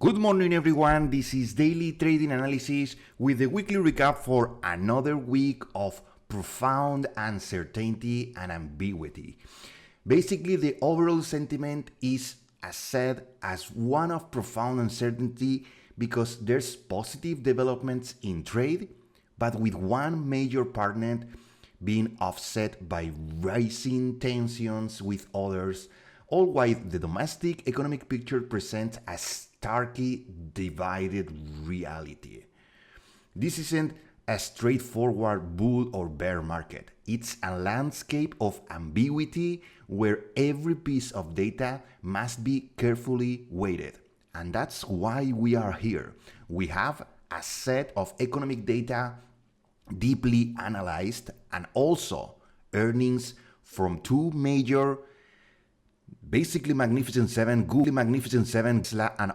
Good morning, everyone. This is Daily Trading Analysis with a weekly recap for another week of profound uncertainty and ambiguity. Basically, the overall sentiment is as said as one of profound uncertainty because there's positive developments in trade, but with one major partner being offset by rising tensions with others, all while the domestic economic picture presents a starkly divided reality. This isn't a straightforward bull or bear market. It's a landscape of ambiguity where every piece of data must be carefully weighted. And that's why we are here. We have a set of economic data deeply analyzed and also earnings from two major basically Magnificent Seven, Google Magnificent Seven, Tesla, and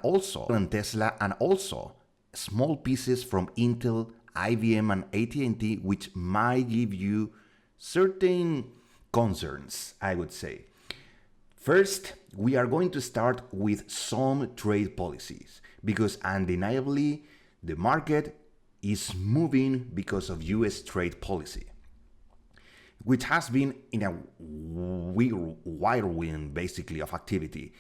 also small pieces from Intel, IBM, and AT&T, which might give you certain concerns, I would say. First, we are going to start with some trade policies because undeniably the market is moving because of US trade policy, which has been in a whirlwind basically of activity.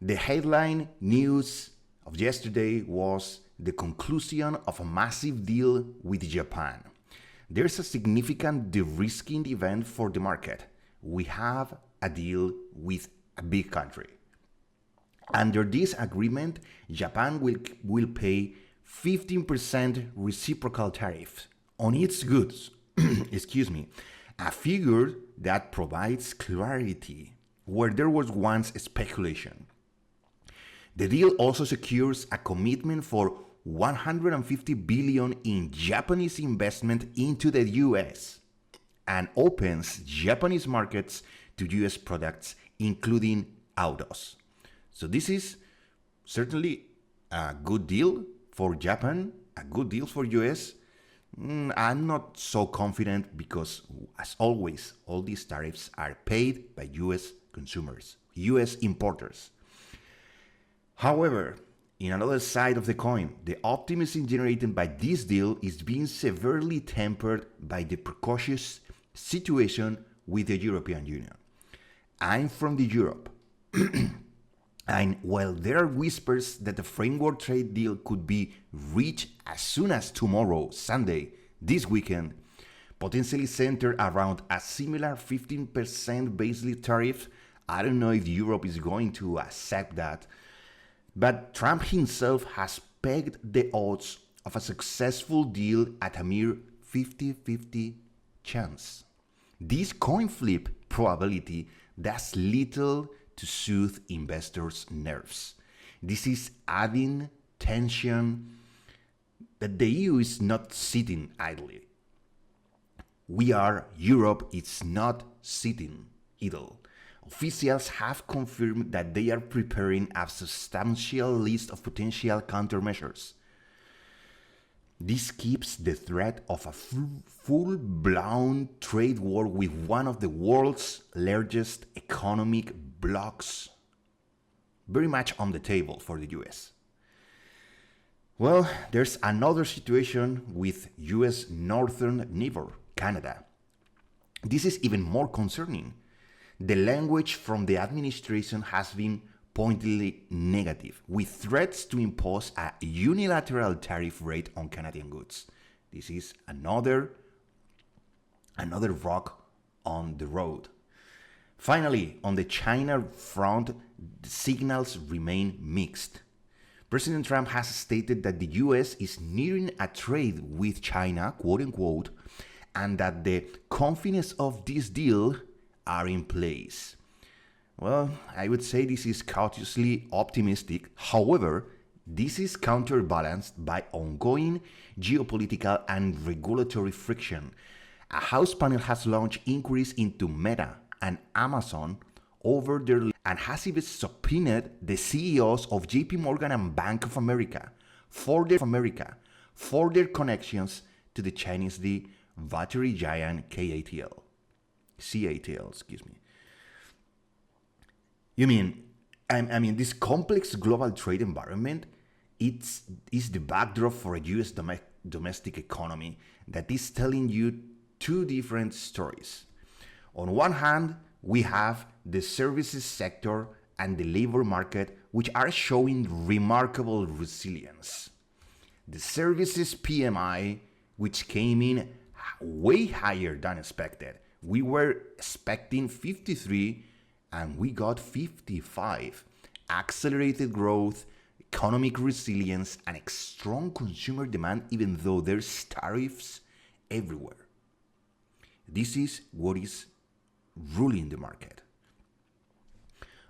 The headline news of yesterday was the conclusion of a massive deal with Japan. There's a significant de-risking event for the market. We have a deal with a big country. Under this agreement, Japan will pay 15% reciprocal tariff on its goods. Excuse me. A figure that provides clarity where there was once speculation. The deal also secures a commitment for 150 billion in Japanese investment into the US and opens Japanese markets to US products, including autos. So this is certainly a good deal for Japan, a good deal for US. I'm not so confident because, as always, all these tariffs are paid by US consumers, US importers. However, in another side of the coin, the optimism generated by this deal is being severely tempered by the precocious situation with the European Union. I'm from the Europe. And while there are whispers that the framework trade deal could be reached as soon as tomorrow, Sunday, this weekend, potentially centered around a similar 15% baseline tariff, I don't know if Europe is going to accept that. But Trump himself has pegged the odds of a successful deal at a mere 50-50 chance. This coin flip probability does little to soothe investors' nerves. This is adding tension that the EU is not sitting idly. Europe is not sitting idle. Officials have confirmed that they are preparing a substantial list of potential countermeasures. This keeps the threat of a full-blown trade war with one of the world's largest economic blocs very much on the table for the US. Well, there's another situation with US northern neighbor, Canada. This is even more concerning. The language from the administration has been pointedly negative, with threats to impose a unilateral tariff rate on Canadian goods. This is another rock on the road. Finally, on the China front, the signals remain mixed. President Trump has stated that the US is nearing a trade with China, quote unquote, and that the confidence of this deal are in place. Well, I would say this is cautiously optimistic. However, this is counterbalanced by ongoing geopolitical and regulatory friction. A House panel has launched inquiries into Meta and Amazon over their and has even subpoenaed the CEOs of JP Morgan and Bank of America for their connections to the Chinese battery giant CATL. I mean, this complex global trade environment is the backdrop for a US domestic economy that is telling you two different stories. On one hand, we have the services sector and the labor market, which are showing remarkable resilience. The services PMI, which came in way higher than expected. We were expecting 53 and we got 55. Accelerated growth, economic resilience, and a strong consumer demand, even though there's tariffs everywhere. This is what is ruling the market.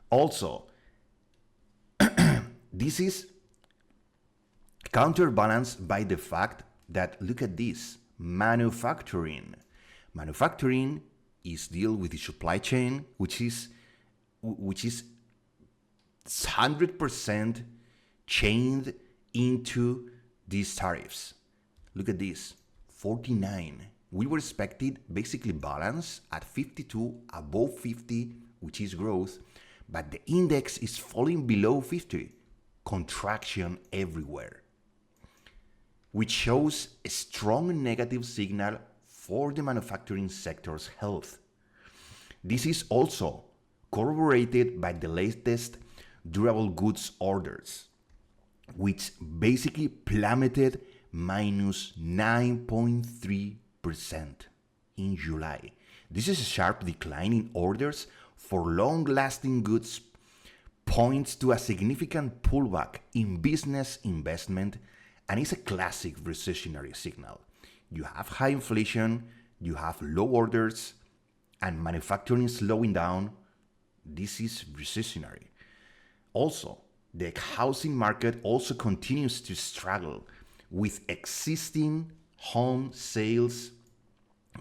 Also, this is counterbalanced by the fact that, look at this, manufacturing. Manufacturing is deal with the supply chain, which is 100% chained into these tariffs. Look at this, 49. We were expected basically balance at 52, above 50, which is growth, but the index is falling below 50, contraction everywhere, which shows a strong negative signal for the manufacturing sector's health. This is also corroborated by the latest durable goods orders, which basically plummeted minus 9.3% in July. This is a sharp decline in orders for long-lasting goods, points to a significant pullback in business investment, and is a classic recessionary signal. You have high inflation, you have low orders, and manufacturing slowing down. This is recessionary. Also, the housing market also continues to struggle with existing home sales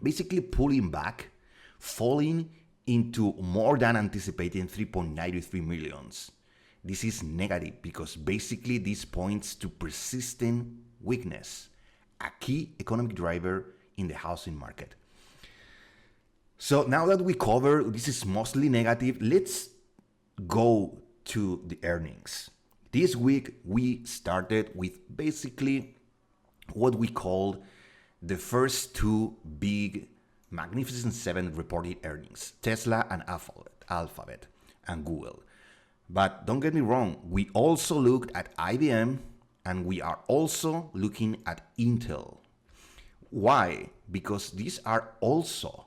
basically pulling back, falling into more than anticipated 3.93 millions. This is negative because basically this points to persistent weakness, a key economic driver in the housing market. So now that we cover this is mostly negative, let's go to the earnings. This week we started with basically what we called the first two big Magnificent Seven reported earnings, Tesla and Alphabet and Google. But don't get me wrong, we also looked at IBM and we are also looking at Intel. Why? Because these are also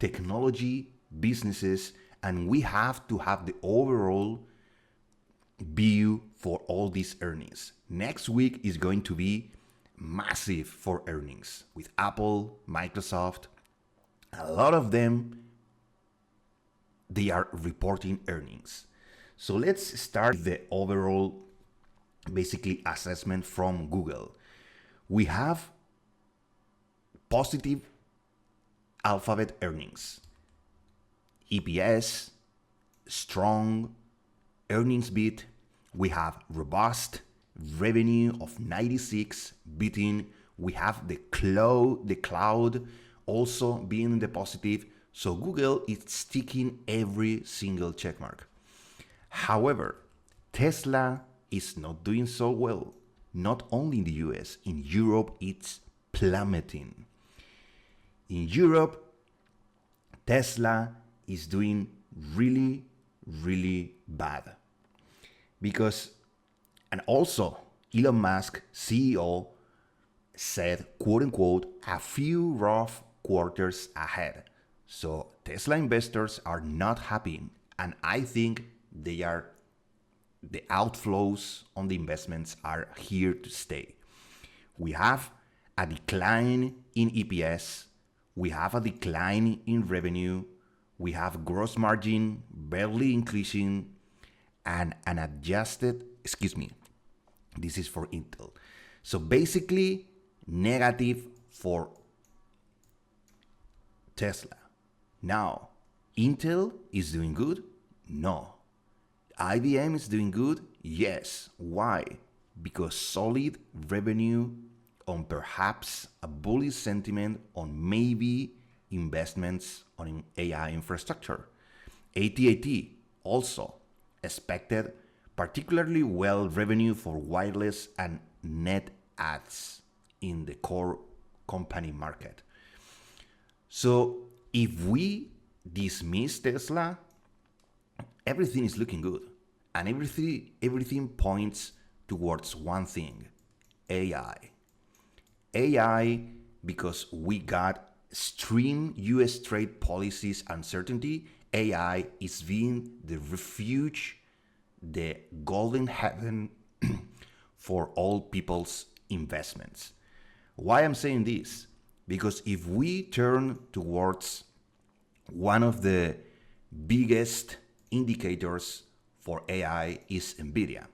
technology businesses and we have to have the overall view for all these earnings. Next week is going to be massive for earnings with Apple, Microsoft. A lot of them, they are reporting earnings. So let's start with the overall basically assessment from Google. We have positive Alphabet earnings, EPS, strong earnings beat. We have robust revenue of 96 beating. We have the cloud also being in the positive. So Google is sticking every single checkmark. However, Tesla is not doing so well. Not only in the US, in Europe it's plummeting. In Europe, Tesla is doing really, really bad. And also Elon Musk, CEO, said, quote unquote, a few rough quarters ahead. So Tesla investors are not happy, and I think the outflows on the investments are here to stay. We have a decline in EPS, we have a decline in revenue, we have gross margin barely increasing, and an adjusted, this is for Intel. So basically negative for Tesla. Now, Intel is doing good? No. IBM is doing good? Yes. Why? Because solid revenue on perhaps a bullish sentiment on maybe investments on AI infrastructure. AT&T also expected particularly well revenue for wireless and net ads in the core company market. So if we dismiss Tesla, everything is looking good. And everything points towards one thing: AI. AI, because we got extreme US trade policies uncertainty, AI is being the refuge, the golden heaven for all people's investments. Why I'm saying this? Because if we turn towards one of the biggest indicators for AI is NVIDIA.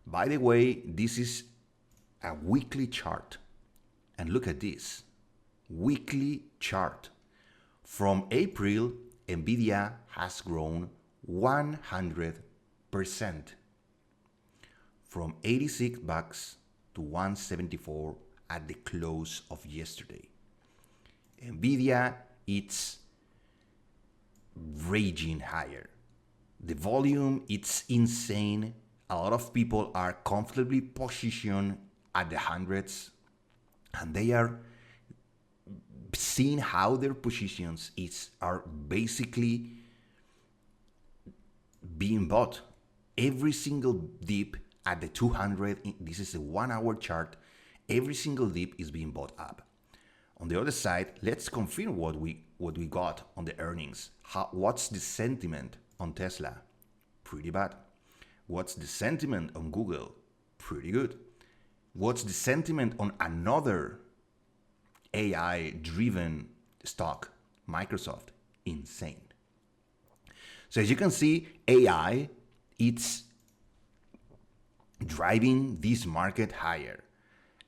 By the way, this is a weekly chart. And look at this weekly chart. From April, NVIDIA has grown 100%. From $86 to $174 at the close of yesterday. NVIDIA, it's raging higher. The volume, it's insane. A lot of people are comfortably positioned at the hundreds, and they are seeing how their positions are basically being bought. Every single dip at the 200, this is a 1 hour chart, every single dip is being bought up. On the other side, let's confirm what we got on the earnings. What's the sentiment on Tesla? Pretty bad. What's the sentiment on Google? Pretty good. What's the sentiment on another AI-driven stock, Microsoft? Insane. So as you can see, AI, it's driving this market higher.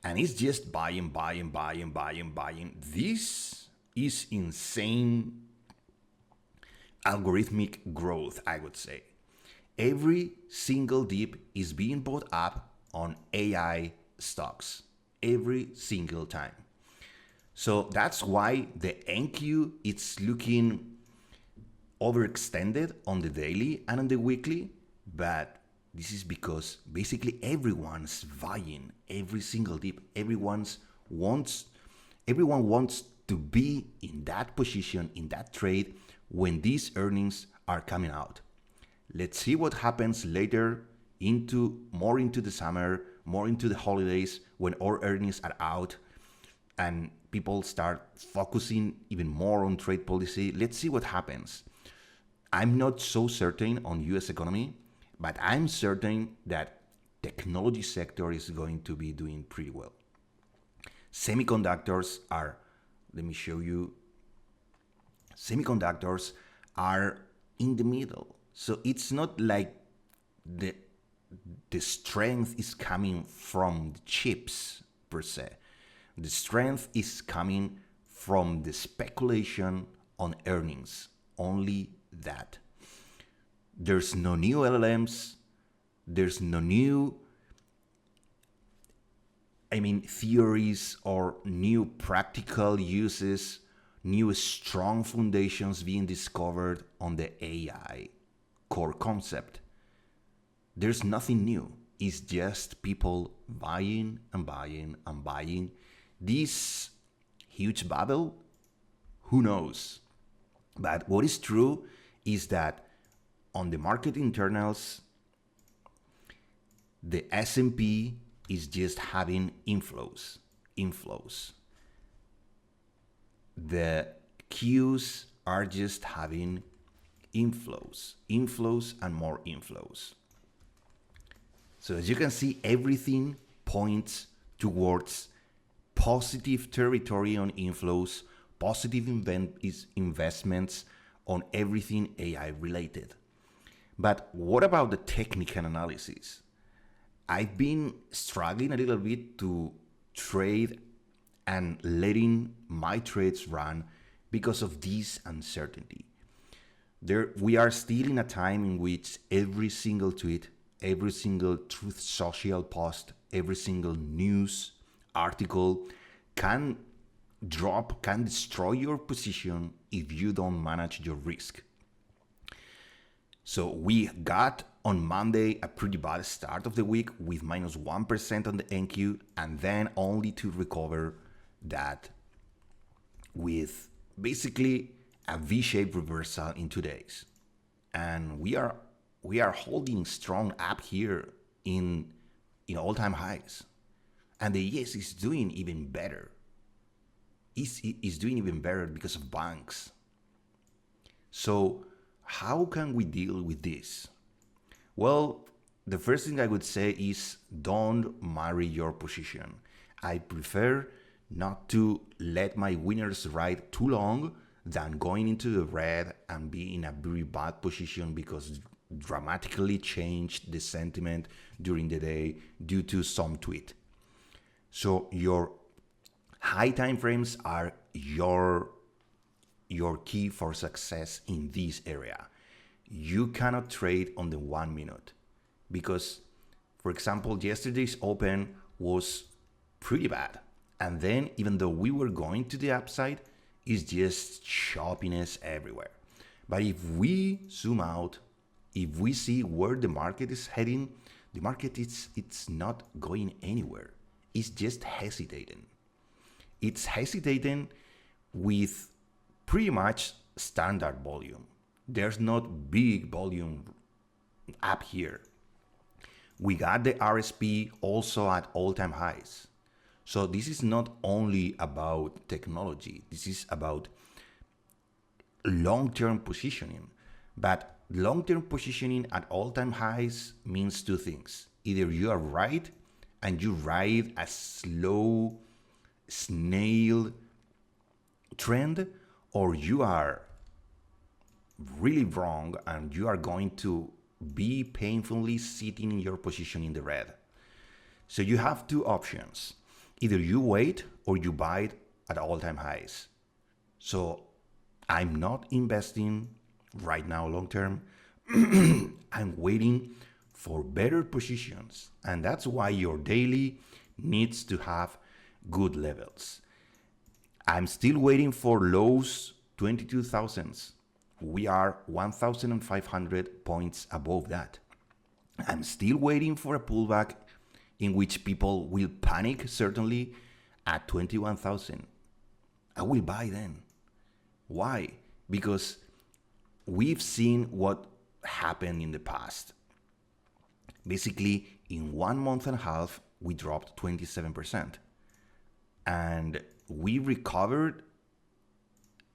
And it's just buying. This is insane algorithmic growth, I would say. Every single dip is being bought up on AI stocks. Every single time. So that's why the NQ is looking overextended on the daily and on the weekly, but this is because basically everyone's buying every single dip. Everyone wants to be in that position, in that trade when these earnings are coming out. Let's see what happens later more into the summer, more into the holidays when our earnings are out and people start focusing even more on trade policy. Let's see what happens. I'm not so certain on US economy, but I'm certain that technology sector is going to be doing pretty well. Semiconductors are, let me show you, semiconductors are in the middle. So it's not like the strength is coming from the chips per se. The strength is coming from the speculation on earnings. Only that. There's no new LLMs. There's no new, theories or new practical uses, new strong foundations being discovered on the AI core concept. There's nothing new. It's just people buying and buying and buying. This huge bubble, who knows? But what is true is that on the market internals, the S&P is just having inflows. The Qs are just having inflows and more inflows. So as you can see, everything points towards positive territory on inflows, positive investments on everything AI related. But what about the technical analysis? I've been struggling a little bit to trade and letting my trades run because of this uncertainty. We are still in a time in which every single tweet, every single Truth Social post, every single news article can destroy your position if you don't manage your risk. So we got On Monday, a pretty bad start of the week with minus 1% on the NQ, and then only to recover that with basically a V-shaped reversal in 2 days. And we are holding strong up here in all-time highs. And the ES is doing even better. Is doing even better because of banks. So how can we deal with this? Well, the first thing I would say is don't marry your position. I prefer not to let my winners ride too long than going into the red and be in a very bad position because dramatically changed the sentiment during the day due to some tweet. So your high time frames are your key for success in this area. You cannot trade on the 1 minute because, for example, yesterday's open was pretty bad. And then even though we were going to the upside, it's just choppiness everywhere. But if we zoom out, if we see where the market is heading, the market it's not going anywhere. It's just hesitating. It's hesitating with pretty much standard volume. There's not big volume up here. We got the RSP also at all-time highs. So this is not only about technology. This is about long-term positioning. But long-term positioning at all-time highs means two things. Either you are right and you ride a slow snail trend, or you are really wrong and you are going to be painfully sitting in your position in the red. So you have two options. Either you wait or you buy it at all-time highs. So I'm not investing right now long-term. I'm waiting for better positions. And that's why your daily needs to have good levels. I'm still waiting for lows 22,000s. We are 1,500 points above that. I'm still waiting for a pullback in which people will panic, certainly, at 21,000. I will buy then. Why? Because we've seen what happened in the past. Basically, in 1 month and a half, we dropped 27%. And we recovered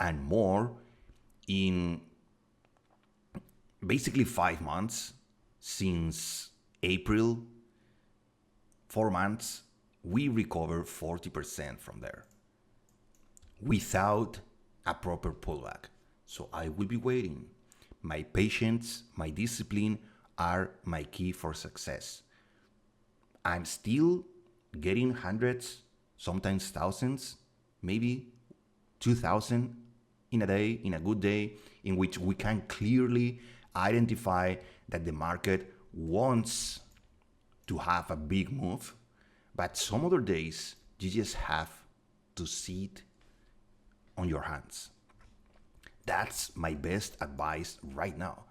and more in basically 5 months. Since April, 4 months, we recovered 40% from there without a proper pullback. So I will be waiting. My patience, my discipline are my key for success. I'm still getting hundreds, sometimes thousands, maybe 2,000 in a day, in a good day, in which we can clearly identify that the market wants to have a big move, but some other days you just have to sit on your hands. That's my best advice right now,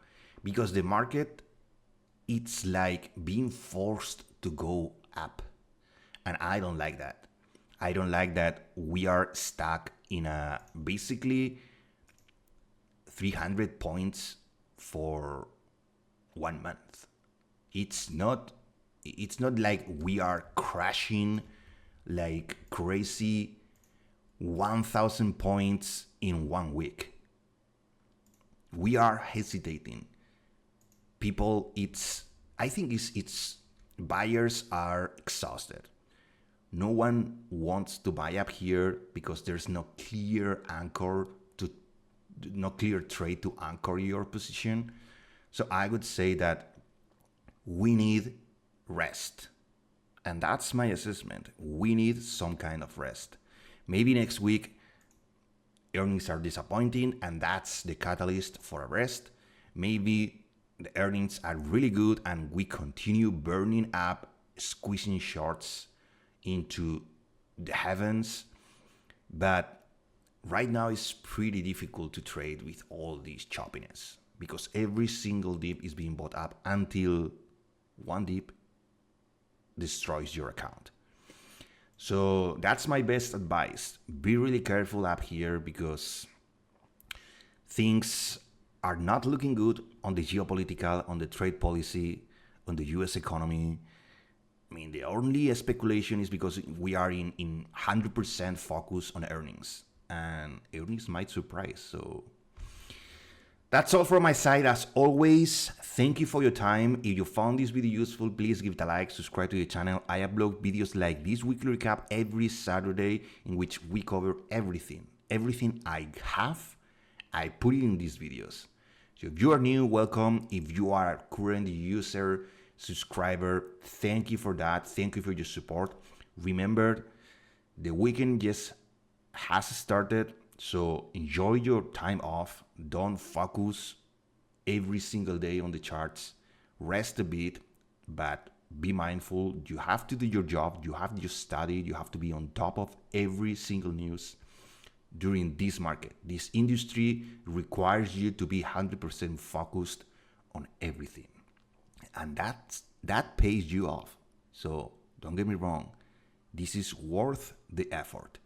because the market, it's like being forced to go up, and I don't like that. I don't like that we are stuck in a basically 300 points for 1 month. It's not like we are crashing like crazy 1,000 points in 1 week. We are hesitating. People, I think it's buyers are exhausted. No one wants to buy up here because there's no clear trade to anchor your position. So I would say that we need rest. And that's my assessment. We need some kind of rest. Maybe next week earnings are disappointing and that's the catalyst for a rest. Maybe the earnings are really good and we continue burning up, squeezing shorts into the heavens. But right now it's pretty difficult to trade with all this choppiness because every single dip is being bought up until one dip destroys your account. So that's my best advice. Be really careful up here because things are not looking good on the geopolitical, on the trade policy, on the US economy. I mean, the only speculation is because we are in 100% focus on earnings, and earnings might surprise. So that's all from my side. As always, thank you for your time. If you found this video useful, please give it a like, subscribe to the channel. I upload videos like this weekly recap every Saturday in which we cover everything. Everything I have, I put it in these videos. So if you are new, welcome. If you are a current user, subscriber, thank you for that. Thank you for your support. Remember, the weekend just has started, so enjoy your time off. Don't focus every single day on the charts. Rest a bit, but be mindful. You have to do your job. You have to study. You have to be on top of every single news during this market. This industry requires you to be 100% focused on everything. And that pays you off. So don't get me wrong. This is worth the effort.